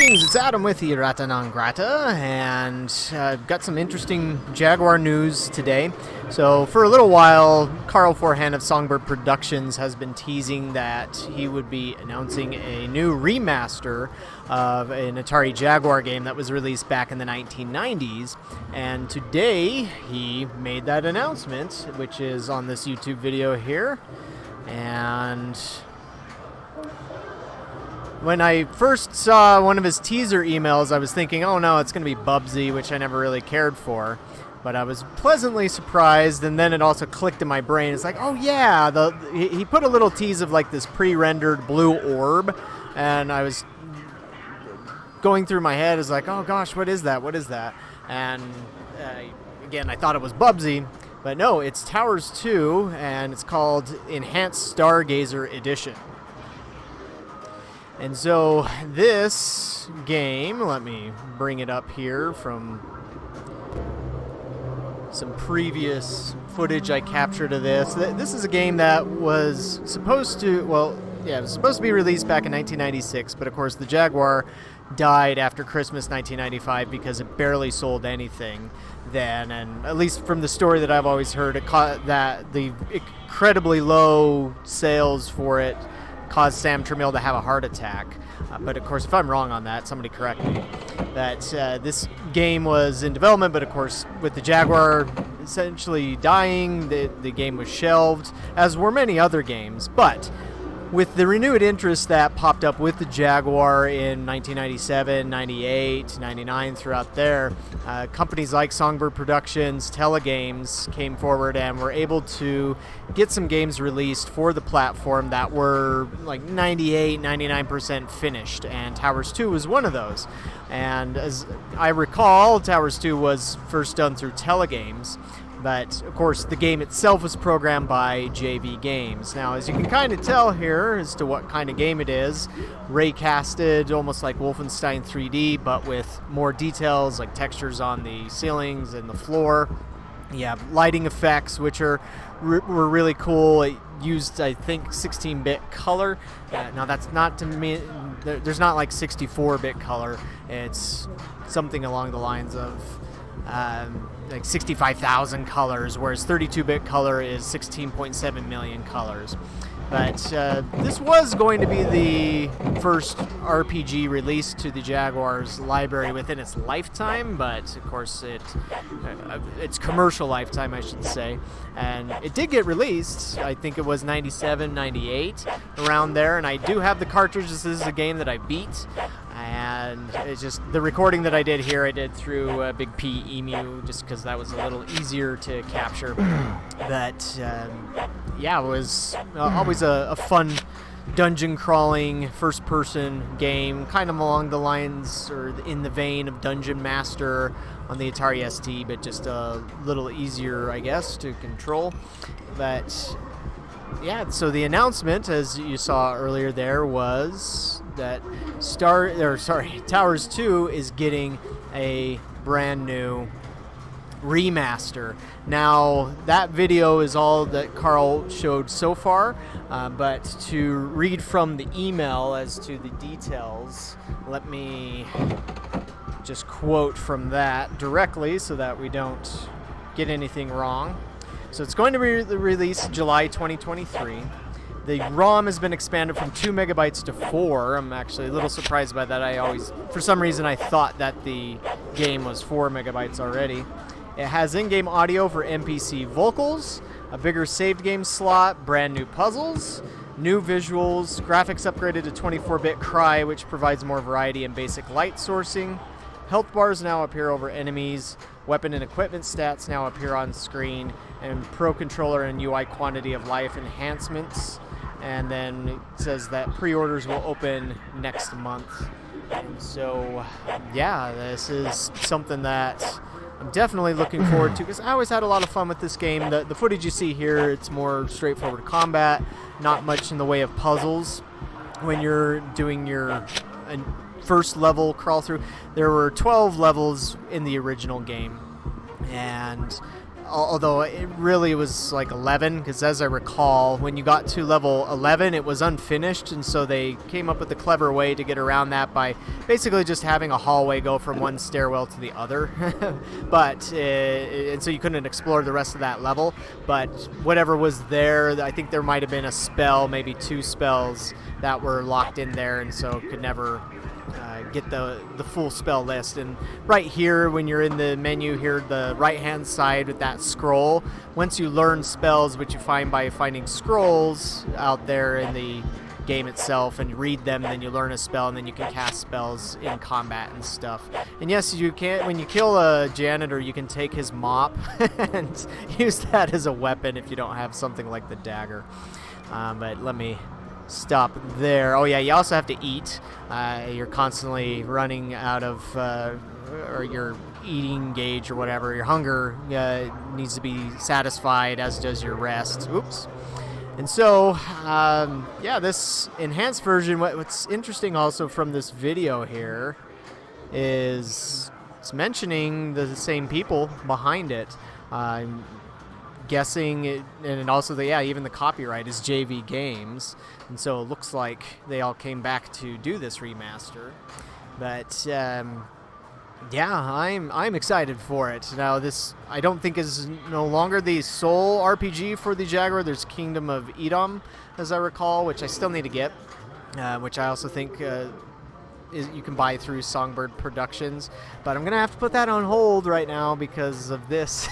Greetings, it's Adam with the Rata Non Grata, and I've got some interesting Jaguar news today. So for a little while, Carl Forehand of Songbird Productions has been teasing that he would be announcing a new remaster of an Atari Jaguar game that was released back in the 1990s. And today, he made that announcement, which is on this YouTube video here. And when I first saw one of his teaser emails, I was thinking, oh no, it's going to be Bubsy, which I never really cared for. But I was pleasantly surprised, and then it also clicked in my brain. It's like, oh yeah, he put a little tease of like this pre-rendered blue orb, and I was going through my head, it's like, oh gosh, what is that? What is that? And again, I thought it was Bubsy, but no, it's Towers 2, and it's called Enhanced Stargazer Edition. And so this game, let me bring it up here from some previous footage I captured of this. This is a game that was supposed to, it was supposed to be released back in 1996, but of course the Jaguar died after Christmas 1995 because it barely sold anything then, and at least from the story that I've always heard, that the incredibly low sales for it caused Sam Tramiel to have a heart attack. But of course, if I'm wrong on that, somebody correct me. That this game was in development, but of course, with the Jaguar essentially dying, the game was shelved, as were many other games. But with the renewed interest that popped up with the Jaguar in 1997, 98, 99, throughout there, companies like Songbird Productions, Telegames came forward and were able to get some games released for the platform that were like 98, 99% finished, and Towers 2 was one of those. And as I recall, Towers 2 was first done through Telegames. But, of course, the game itself was programmed by JV Games. Now, as you can kind of tell here as to what kind of game it is, ray-casted, almost like Wolfenstein 3D, but with more details like textures on the ceilings and the floor. Yeah, lighting effects, which were really cool. It used, I think, 16-bit color. Now, that's not to me, there's not like 64-bit color. It's something along the lines of like 65,000 colors, whereas 32-bit color is 16.7 million colors. But this was going to be the first RPG released to the Jaguar's library within its lifetime, but of course its commercial lifetime, I should say. And it did get released. I think it was 97, 98, around there. And I do have the cartridge. This is a game that I beat. And it's just the recording that I did here, I did through Big P Emu, just because that was a little easier to capture. But yeah, it was always a fun dungeon crawling first person game, kind of along the lines or in the vein of Dungeon Master on the Atari ST, but just a little easier, I guess, to control. But yeah, so the announcement, as you saw earlier there, was that Towers 2 is getting a brand new remaster. Now, that video is all that Carl showed so far, but to read from the email as to the details, let me just quote from that directly so that we don't get anything wrong. So it's going to be released July 2023. The ROM has been expanded from 2 megabytes to 4. I'm actually a little surprised by that. For some reason, I thought that the game was 4 megabytes already. It has in-game audio for NPC vocals, a bigger saved game slot, brand new puzzles, new visuals, graphics upgraded to 24-bit Cry, which provides more variety and basic light sourcing. Health bars now appear over enemies. Weapon and equipment stats now appear on screen. And Pro Controller and UI quantity of life enhancements. And then it says that pre-orders will open next month. And so, yeah, this is something that I'm definitely looking forward to, because I always had a lot of fun with this game. The footage you see here, it's more straightforward combat, not much in the way of puzzles. When you're doing your first level crawl through, there were 12 levels in the original game, and although it really was like 11, because as I recall, when you got to level 11, it was unfinished, and so they came up with a clever way to get around that by basically just having a hallway go from one stairwell to the other. But and so you couldn't explore the rest of that level, but whatever was there, I think there might have been a spell, maybe 2 spells that were locked in there, and so could never get the full spell list. And right here, when you're in the menu here, the right hand side with that scroll, once you learn spells, which you find by finding scrolls out there in the game itself and read them, then you learn a spell, and then you can cast spells in combat and stuff. And yes, you can, when you kill a janitor, you can take his mop and use that as a weapon if you don't have something like the dagger. But let me stop there. Oh yeah, you also have to eat. You're constantly running out of or your eating gauge or whatever. Your hunger needs to be satisfied, as does your rest. Oops. And so yeah, this enhanced version, what's interesting also from this video here is it's mentioning the same people behind it. I'm guessing it, and also even the copyright is JV Games, and so it looks like they all came back to do this remaster. But yeah, I'm excited for it. Now this, I don't think, is no longer the sole RPG for the Jaguar. There's Kingdom of Edom, as I recall, which I still need to get, which I also think you can buy through Songbird Productions, but I'm gonna have to put that on hold right now because of this.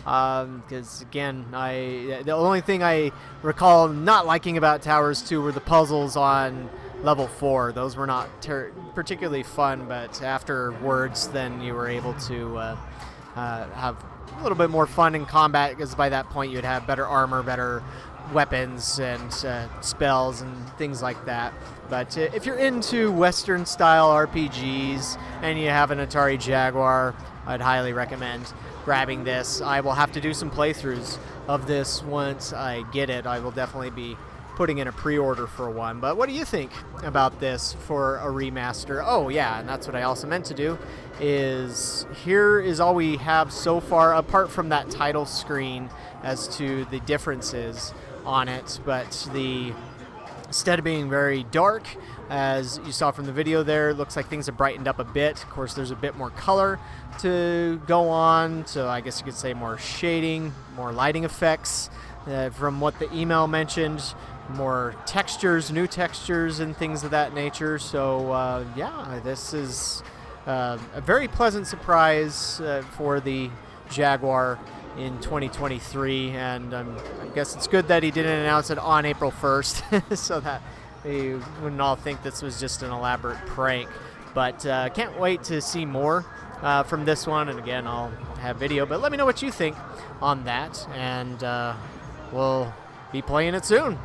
Because again, the only thing I recall not liking about Towers 2 were the puzzles on level 4. Those were not particularly fun, but afterwards, then you were able to have a little bit more fun in combat, because by that point you'd have better armor, better weapons, and spells and things like that. But if you're into Western style RPGs and you have an Atari Jaguar, I'd highly recommend grabbing this. I will have to do some playthroughs of this once I get it. I will definitely be putting in a pre-order for one. But what do you think about this for a remaster? Oh yeah, and that's what I also meant to do, is here is all we have so far apart from that title screen as to the differences on it. But instead of being very dark, as you saw from the video there, it looks like things have brightened up a bit. Of course, there's a bit more color to go on, so I guess you could say more shading, more lighting effects. From what the email mentioned, more textures, new textures, and things of that nature. So yeah, this is a very pleasant surprise for the Jaguar in 2023, and I guess it's good that he didn't announce it on April 1st so that we wouldn't all think this was just an elaborate prank. But can't wait to see more from this one, and again, I'll have video, but let me know what you think on that, and we'll be playing it soon.